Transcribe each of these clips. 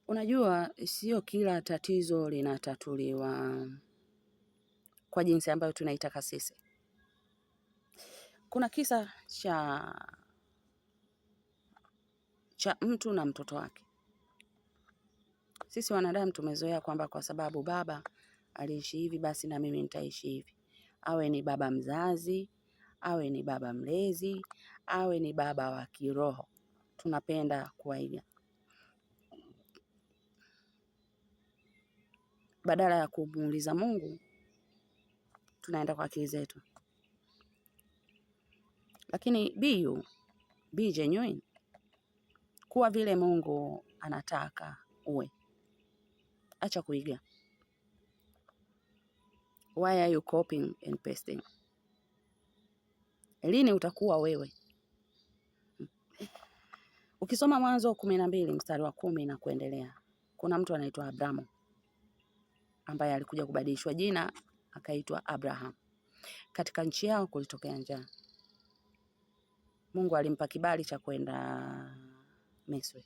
Unajua sio kila tatizo linatatuliwa kwa jinsi ambayo tunaitaka sisi. Kuna kisa cha mtu na mtoto wake. Sisi wanadamu tumezoea kwamba kwa sababu baba aliishi hivi basi na mimi nitaishi hivi. Awe ni baba mzazi, awe ni baba mlezi, awe ni baba wa kiroho. Tunapenda kuwaiga. Badala ya kumuuliza Mungu, tunaenda kwa akili zetu. Lakini be genuine. Kuwa vile Mungu anataka uwe. Acha kuiga. Why are you copying and pasting? Lini utakuwa wewe? Ukisoma Mwanzo 12 mstari wa 10 na kuendelea. Kuna mtu anaitwa Abrahamu ambaye alikuja kubadilishwa jina akaitwa Abraham. Katika nchi yao kulitokea njaa. Mungu alimpa kibali cha kwenda Misri.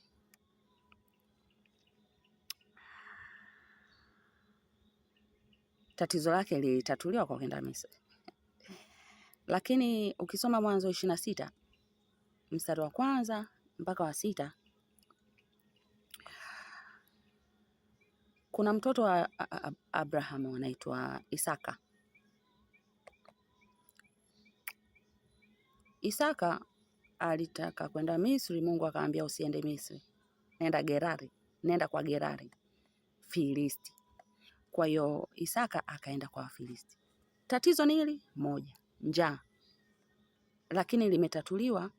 Tatizo lake lilitatuliwa kwa kwenda Misri. Lakini ukisoma Mwanzo 26 mstari wa 1 mpaka wa 6, kuna mtoto wa Abrahamu anaitwa Isaka. Isaka alitaka kwenda Misri, Mungu akamwambia usiende Misri. Nenda kwa Gerari, Filisti. Kwa hiyo Isaka akaenda kwa Filisti. Tatizo ni hili moja, njaa. Lakini limetatuliwa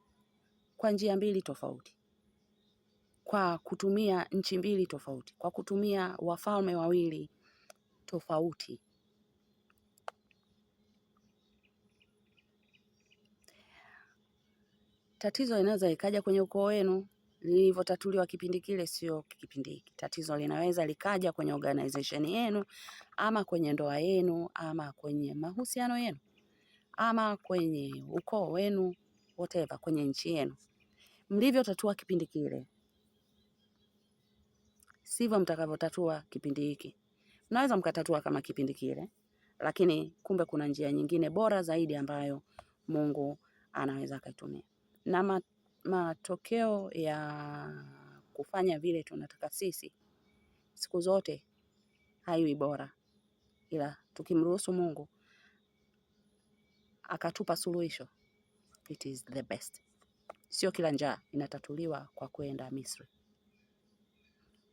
kwa njia mbili tofauti. Kwa kutumia nchi mbili tofauti, kwa kutumia wafalme wawili tofauti. Tatizo linaweza ikaja kwenye ukoo wenu, lilivyotatuliwa kipindi kile sio kipindi hiki. Tatizo linaweza likaja kwenye organization yenu, ama kwenye ndoa yenu, ama kwenye mahusiano yenu, ama kwenye ukoo wenu, whatever, kwenye nchi yenu. Mlivyotatua kipindi kile, sivyo mtakavyotatua kipindi hiki. Mnaweza mkatatua kama kipindi kile, lakini kumbe kuna njia nyingine bora zaidi ambayo Mungu anaweza kuitumia. Na matokeo ya kufanya vile tunataka sisi siku zote haiwi bora, ila tukimruhusu Mungu akatupa suluhisho, it is the best. Sio kila njaa inatatuliwa kwa kwenda Misri.